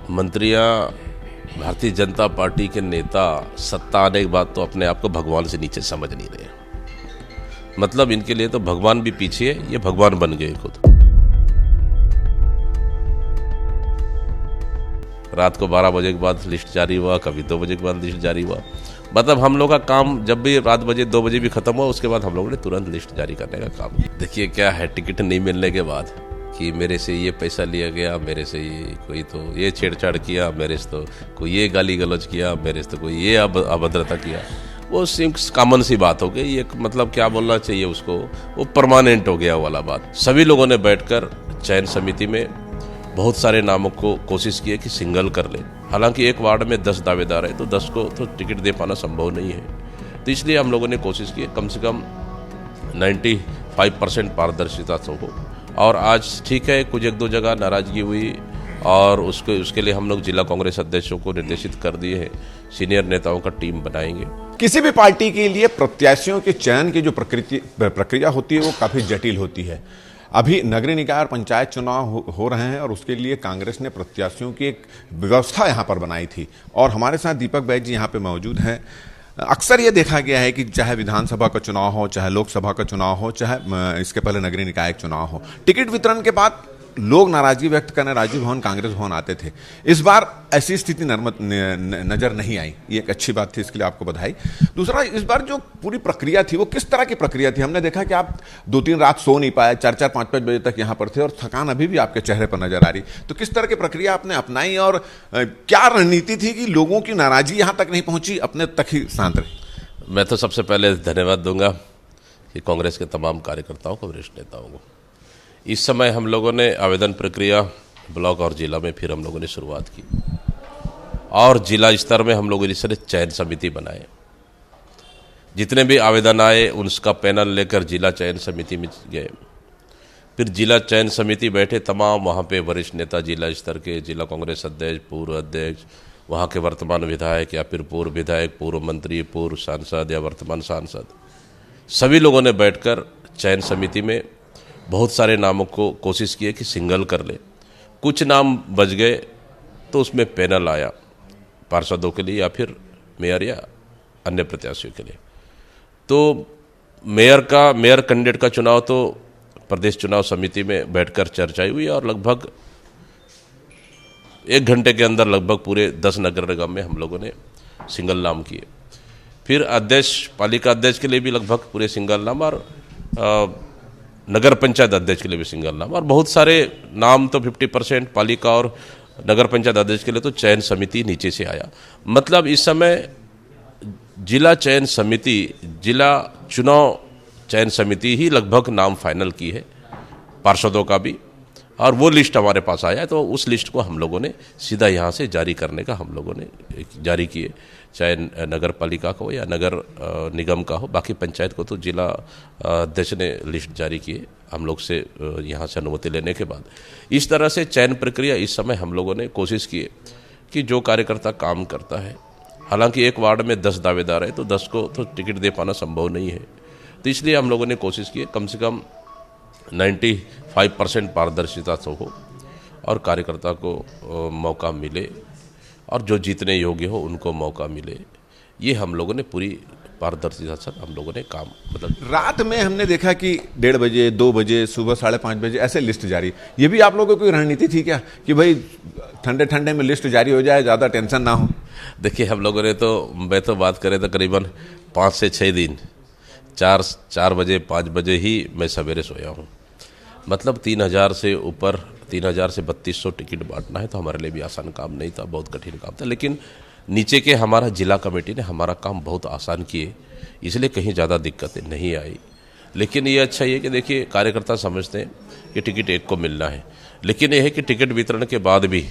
मंत्रियां Bharatiya Janata party के नेता सत्ता आने के बाद तो अपने आप को भगवान से नीचे समझ नहीं रहे। मतलब इनके लिए तो भगवान भी पीछे है, ये भगवान बन गए खुद। रात को 12 बजे के बाद लिस्ट जारी हुआ, कभी 2 बजे के बाद लिस्ट जारी हुआ। मतलब हम लोग का काम जब भी रात 2 बजे भी खत्म हुआ, उसके बाद हम लोगों ने तुरंत लिस्ट जारी करने का काम। देखिए क्या है, टिकट नहीं मिलने के बाद कि मेरे से ये पैसा लिया गया, मेरे से ये कोई तो ये छेड़छाड़ किया, मेरे से तो कोई ये गाली गलौज किया, मेरे से तो कोई ये अभद्रता किया, वो कॉमन सी बात हो गई। एक मतलब क्या बोलना चाहिए उसको, वो परमानेंट हो गया वाला बात। सभी लोगों ने बैठकर चयन समिति में बहुत सारे नामों को कोशिश की है कि सिंगल कर ले। हालांकि एक वार्ड में 10 दावेदार है, तो 10 को तो टिकट दे पाना संभव नहीं है। तो इसलिए हम लोगों ने कोशिश की कम से कम 95% पारदर्शिता से हो। और आज ठीक है, कुछ 1-2 जगह नाराजगी हुई और उसके लिए हम लोग जिला कांग्रेस अध्यक्षों को निर्देशित कर दिए हैं, सीनियर नेताओं का टीम बनाएंगे। किसी भी पार्टी के लिए प्रत्याशियों के चयन की जो प्रक्रिया होती है वो काफी जटिल होती है। अभी नगरीय निकाय और पंचायत चुनाव हो रहे हैं और उसके लिए कांग्रेस ने प्रत्याशियों की एक व्यवस्था यहां पर बनाई थी। और हमारे साथ दीपक बैज जी यहां पे मौजूद हैं। अक्सर ये देखा गया है कि चाहे विधानसभा का चुनाव हो, चाहे लोकसभा का चुनाव हो, चाहे इसके पहले नगरीय निकाय चुनाव हो, टिकट वितरण के बाद लोग नाराजगी व्यक्त करने राजीव भवन, कांग्रेस भवन आते थे। इस बार ऐसी स्थिति नजर नहीं आई, ये एक अच्छी बात थी, इसके लिए आपको बधाई। दूसरा, इस बार जो पूरी प्रक्रिया थी वो किस तरह की प्रक्रिया थी? हमने देखा कि आप 2-3 रात सो नहीं पाए, 4-4, 5-5 बजे तक यहाँ पर थे और थकान अभी भी आपके चेहरे पर नजर आ रही। तो किस तरह की प्रक्रिया आपने अपनाई और क्या रणनीति थी कि लोगों की नाराजगी यहाँ तक नहीं पहुंची, अपने तक ही शांत रही? मैं तो सबसे पहले धन्यवाद दूंगा कि कांग्रेस के तमाम कार्यकर्ताओं को, वरिष्ठ नेताओं को। इस समय हम लोगों ने आवेदन प्रक्रिया ब्लॉक और जिला में फिर हम लोगों ने शुरुआत की और जिला स्तर में हम लोगों ने चयन समिति बनाए। जितने भी आवेदन आए उनका पैनल लेकर जिला चयन समिति में गए। फिर जिला चयन समिति बैठे, तमाम वहाँ पे वरिष्ठ नेता जिला स्तर के, जिला कांग्रेस अध्यक्ष, पूर्व अध्यक्ष, वहाँ के वर्तमान विधायक या फिर पूर्व विधायक, पूर्व मंत्री, पूर्व सांसद या वर्तमान सांसद, सभी लोगों ने बैठकर चयन समिति में बहुत सारे नामों को कोशिश की है कि सिंगल कर ले। कुछ नाम बच गए तो उसमें पैनल आया पार्षदों के लिए या फिर मेयर या अन्य प्रत्याशियों के लिए। तो मेयर कैंडिडेट का चुनाव तो प्रदेश चुनाव समिति में बैठकर चर्चा हुई और लगभग 1 घंटे के अंदर लगभग पूरे 10 नगर निगम में हम लोगों ने सिंगल नाम किए। फिर अध्यक्ष, पालिका अध्यक्ष के लिए भी लगभग पूरे सिंगल नाम और नगर पंचायत अध्यक्ष के लिए भी सिंगल नाम, और बहुत सारे नाम तो 50% पालिका और नगर पंचायत अध्यक्ष के लिए तो चयन समिति नीचे से आया। मतलब इस समय जिला चयन समिति, जिला चुनाव चयन समिति ही लगभग नाम फाइनल की है, पार्षदों का भी, और वो लिस्ट हमारे पास आया है। तो उस लिस्ट को हम लोगों ने सीधा यहाँ से जारी करने का हम लोगों ने जारी किए, चाहे नगर पालिका का हो या नगर निगम का हो। बाकी पंचायत को तो जिला अध्यक्ष ने लिस्ट जारी किए हम लोग से यहाँ से अनुमति लेने के बाद। इस तरह से चयन प्रक्रिया इस समय हम लोगों ने कोशिश की है कि जो कार्यकर्ता काम करता है, हालांकि एक वार्ड में 10 दावेदार है, तो 10 को तो टिकट दे पाना संभव नहीं है। तो इसलिए हम लोगों ने कोशिश की है कम से कम 95% पारदर्शिता से हो और कार्यकर्ता को मौका मिले और जो जीतने योग्य हो उनको मौका मिले। ये हम लोगों ने पूरी पारदर्शिता से हम लोगों ने काम, मतलब रात में हमने देखा कि 1:30 बजे, 2 बजे, सुबह 5:30 बजे ऐसे लिस्ट जारी। ये भी आप लोगों की कोई रणनीति थी क्या कि भाई ठंडे में लिस्ट जारी हो जाए, ज़्यादा टेंशन ना हो? देखिए हम लोगों ने तो, मैं तो बात करें तो करीबन 5 से 6 दिन 4 बजे 5 बजे ही मैं सवेरे सोया हूँ। मतलब 3000 से ऊपर, 3000 से 3200 टिकट बांटना है तो हमारे लिए भी आसान काम नहीं था, बहुत कठिन काम था। लेकिन नीचे के हमारा जिला कमेटी ने हमारा काम बहुत आसान किए, इसलिए कहीं ज़्यादा दिक्कतें नहीं आई। लेकिन ये अच्छा ये कि देखिए कार्यकर्ता समझते हैं कि टिकट एक को मिलना है, लेकिन यह है कि टिकट वितरण के बाद भी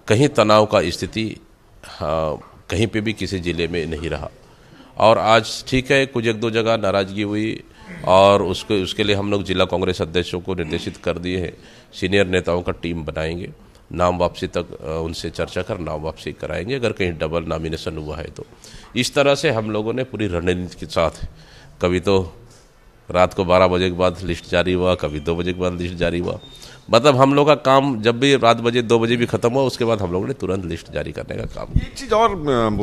कहीं तनाव का स्थिति कहीं पे भी किसी ज़िले में नहीं रहा। और आज ठीक है, कुछ 1-2 जगह नाराजगी हुई और उसके लिए हम लोग जिला कांग्रेस अध्यक्षों को निर्देशित कर दिए हैं, सीनियर नेताओं का टीम बनाएंगे। नाम वापसी तक उनसे चर्चा कर नाम वापसी कराएंगे अगर कहीं डबल नॉमिनेशन हुआ है तो। इस तरह से हम लोगों ने पूरी रणनीति के साथ, कभी तो रात को 12 बजे के बाद लिस्ट जारी हुआ, कभी 2 बजे के बाद लिस्ट जारी हुआ। मतलब हम लोग का काम जब भी रात बजे 2 बजे भी खत्म हुआ, उसके बाद हम लोगों ने तुरंत लिस्ट जारी करने का काम किया। एक चीज और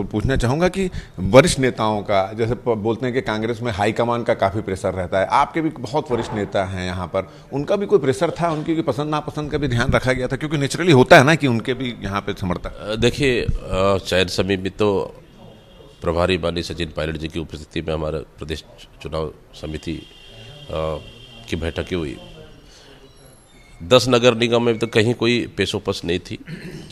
पूछना चाहूंगा कि वरिष्ठ नेताओं का, जैसे बोलते हैं कि कांग्रेस में हाईकमान का काफी प्रेशर रहता है, आपके भी बहुत वरिष्ठ नेता हैं यहाँ पर, उनका भी कोई प्रेशर था? उनकी कोई पसंद नापसंद का भी ध्यान रखा गया था? क्योंकि नेचुरली होता है ना कि उनके भी यहाँ पे समर्थक। देखिए, चयन समिति में तो प्रभारी माननीय सचिन पायलट जी की उपस्थिति में हमारा प्रदेश चुनाव समिति की बैठकें हुई। 10 नगर निगम में तो कहीं कोई पेशोपस नहीं थी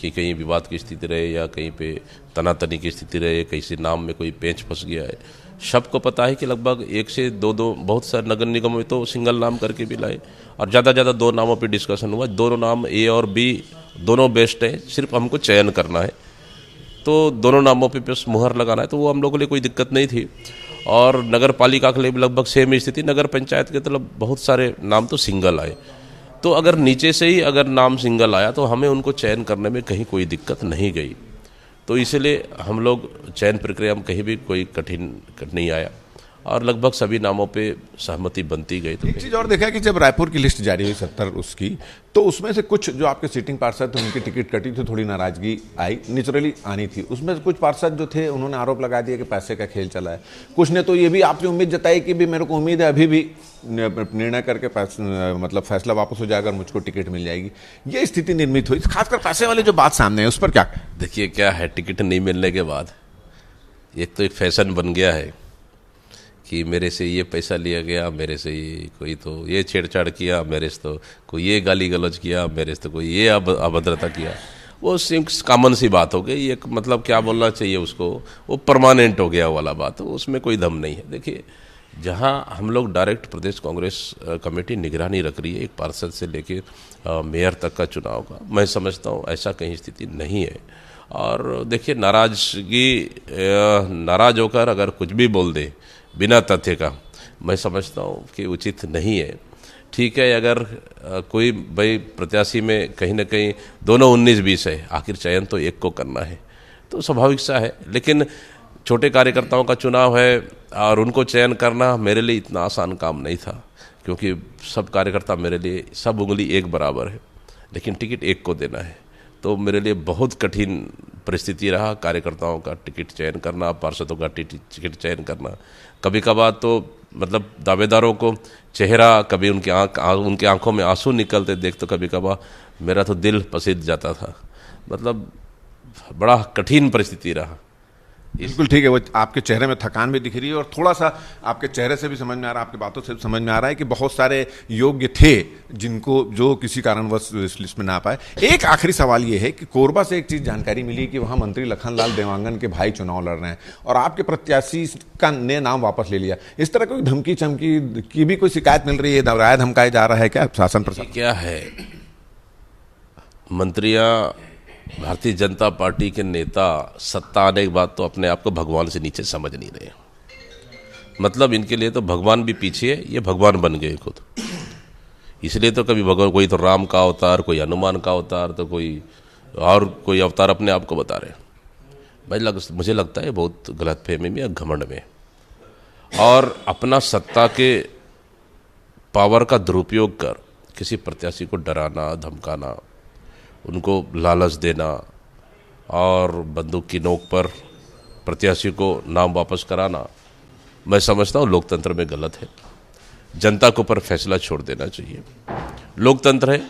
कि कहीं विवाद की स्थिति रहे या कहीं पे तनातनी की स्थिति रहे, किसी नाम में कोई पेंच फंस गया है। सबको पता है कि लगभग 1 से 2 बहुत सारे नगर निगमों में तो सिंगल नाम करके भी लाए और ज़्यादा 2 नामों पे डिस्कशन हुआ। दोनों नाम ए और बी दोनों बेस्ट हैं, सिर्फ हमको चयन करना है, तो दोनों नामों पे बस मुहर लगाना है, तो वो हम लोगों के लिए कोई दिक्कत नहीं थी। और नगर पालिका के लिए भी लगभग सेम स्थिति, नगर पंचायत के तो बहुत सारे नाम तो सिंगल आए। तो अगर नीचे से ही अगर नाम सिंगल आया तो हमें उनको चयन करने में कहीं कोई दिक्कत नहीं गई, तो इसलिए हम लोग चयन प्रक्रिया में कहीं भी कोई कठिन नहीं आया और लगभग सभी नामों पे सहमति बनती गई। तो एक चीज और देखा कि जब रायपुर की लिस्ट जारी हुई 70 उसकी, तो उसमें से कुछ जो आपके सीटिंग पार्षद थे उनकी टिकट कटी थी, थोड़ी नाराजगी आई, नेचुरली आनी थी। उसमें से कुछ पार्षद जो थे उन्होंने आरोप लगा दिया कि पैसे का खेल चला है। कुछ ने तो ये भी आपसे उम्मीद जताई कि भी मेरे को उम्मीद है अभी भी निर्णय करके मतलब फैसला वापस हो जाएगा और मुझको टिकट मिल जाएगी। ये स्थिति निर्मित हुई, खासकर पैसे वाली जो बात सामने है उस पर क्या? देखिए क्या है, टिकट नहीं मिलने के बाद एक तो एक फैशन बन गया है कि मेरे से ये पैसा लिया गया, मेरे से ये कोई तो ये छेड़छाड़ किया, मेरे से तो कोई ये गाली गलौज किया, मेरे से तो कोई ये अभद्रता किया। वो कॉमन सी बात हो गई, एक मतलब क्या बोलना चाहिए उसको, वो परमानेंट हो गया वाला बात, उसमें कोई दम नहीं है। देखिए, जहां हम लोग डायरेक्ट प्रदेश कांग्रेस कमेटी निगरानी रख रही है एक पार्षद से लेके मेयर तक का चुनाव का, मैं समझता हूँ ऐसा कहीं स्थिति नहीं है। और देखिए, नाराज होकर अगर कुछ भी बोल दे बिना तथ्य का, मैं समझता हूँ कि उचित नहीं है। ठीक है, अगर कोई भाई प्रत्याशी में कहीं ना कहीं दोनों 19-20 है, आखिर चयन तो एक को करना है, तो स्वाभाविक सा है। लेकिन छोटे कार्यकर्ताओं का चुनाव है और उनको चयन करना मेरे लिए इतना आसान काम नहीं था, क्योंकि सब कार्यकर्ता मेरे लिए सब उंगली एक बराबर है, लेकिन टिकट एक को देना है, तो मेरे लिए बहुत कठिन परिस्थिति रहा कार्यकर्ताओं का टिकट चयन करना, पार्षदों का टिकट चयन करना। कभी कभार तो मतलब दावेदारों को चेहरा, कभी उनके आंखों में आंसू निकलते देख तो कभी कभार मेरा तो दिल पसीज जाता था। मतलब बड़ा कठिन परिस्थिति रहा। बिल्कुल ठीक है, वो आपके चेहरे में थकान भी दिख रही है और थोड़ा सा आपके चेहरे से भी समझ में आ रहा है, आपकी बातों से समझ में आ रहा है कि बहुत सारे योग्य थे जिनको जो किसी कारणवश इस लिस्ट में ना पाए। एक आखिरी सवाल ये है कि कोरबा से एक चीज जानकारी मिली कि वहां मंत्री लखनलाल देवांगन के भाई चुनाव लड़ रहे हैं और आपके प्रत्याशी का ने नाम वापस ले लिया। इस तरह कोई धमकी चमकी की भी कोई शिकायत मिल रही है, दबाया धमकाया जा रहा है क्या शासन प्रशासन? क्या है, मंत्रियां भारतीय जनता पार्टी के नेता सत्ता आने के बाद तो अपने आप को भगवान से नीचे समझ नहीं रहे। मतलब इनके लिए तो भगवान भी पीछे है, ये भगवान बन गए खुद। इसलिए तो कभी भगवान, कोई तो राम का अवतार, कोई हनुमान का अवतार, तो कोई अवतार अपने आप को बता रहे। मुझे लगता है बहुत गलतफहमी में या घमंड में, और अपना सत्ता के पावर का दुरुपयोग कर किसी प्रत्याशी को डराना, धमकाना, उनको लालच देना और बंदूक की नोक पर प्रत्याशी को नाम वापस कराना, मैं समझता हूँ लोकतंत्र में गलत है। जनता के ऊपर फैसला छोड़ देना चाहिए। लोकतंत्र है,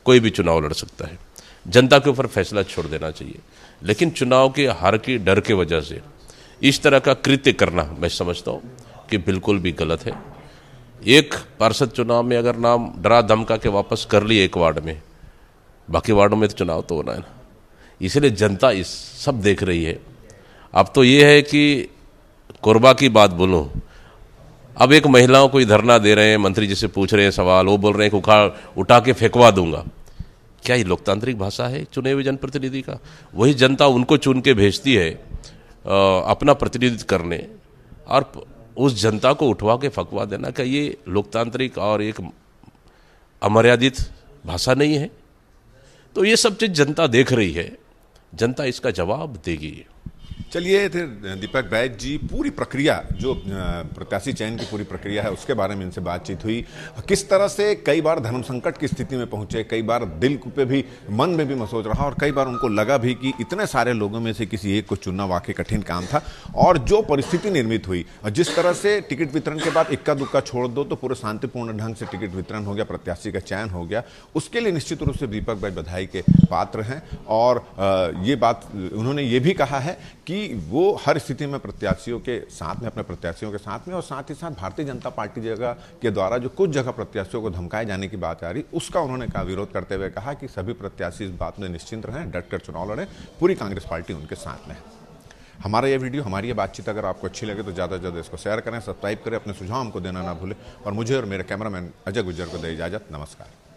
कोई भी चुनाव लड़ सकता है, जनता के ऊपर फैसला छोड़ देना चाहिए। लेकिन चुनाव की हार की डर के वजह से इस तरह का कृत्य करना मैं समझता हूँ कि बिल्कुल भी गलत है। एक पार्षद चुनाव में अगर नाम डरा धमका के वापस कर लिए एक वार्ड में, बाकी वार्डों में तो चुनाव तो होना है ना। इसलिए जनता इस सब देख रही है। अब तो ये है कि कोरबा की बात बोलूं, अब एक महिलाओं को धरना दे रहे हैं, मंत्री जी से पूछ रहे हैं सवाल, वो बोल रहे हैं कि उठा के फेंकवा दूंगा। क्या ये लोकतांत्रिक भाषा है चुने हुए जनप्रतिनिधि का? वही जनता उनको चुन के भेजती है अपना प्रतिनिधित्व करने, और उस जनता को उठवा के फेंकवा देना, क्या ये लोकतांत्रिक और एक अमर्यादित भाषा नहीं है? तो ये सब चीज जनता देख रही है, जनता इसका जवाब देगी। चलिए फिर दीपक बैज जी, पूरी प्रक्रिया जो प्रत्याशी चयन की पूरी प्रक्रिया है उसके बारे में इनसे बातचीत हुई। किस तरह से कई बार धर्म संकट की स्थिति में पहुंचे, कई बार दिल पे भी, मन में भी मसोच रहा और कई बार उनको लगा भी कि इतने सारे लोगों में से किसी एक को चुनना वाकई कठिन काम था। और जो परिस्थिति निर्मित हुई, जिस तरह से टिकट वितरण के बाद इक्का दुक्का छोड़ दो तो पूरे शांतिपूर्ण ढंग से टिकट वितरण हो गया, प्रत्याशी का चयन हो गया, उसके लिए निश्चित रूप से दीपक भाई बधाई के पात्र हैं। और ये बात उन्होंने ये भी कहा है कि वो हर स्थिति में प्रत्याशियों के साथ में, अपने प्रत्याशियों के साथ में, और साथ ही साथ भारतीय जनता पार्टी जगह के द्वारा जो कुछ जगह प्रत्याशियों को धमकाए जाने की बात आ रही, उसका उन्होंने कहा विरोध करते हुए कहा कि सभी प्रत्याशी इस बात में निश्चिंत रहें, डटकर चुनाव लड़ें, पूरी कांग्रेस पार्टी उनके साथ में है। हमारा ये वीडियो, हमारी ये बातचीत अगर आपको अच्छी लगे तो ज़्यादा से ज़्यादा इसको शेयर करें, सब्सक्राइब करें, अपने सुझाव हमको देना ना भूलें और मुझे और मेरे कैमरामैन अजय गुज्जर को दे इजाज़त। नमस्कार।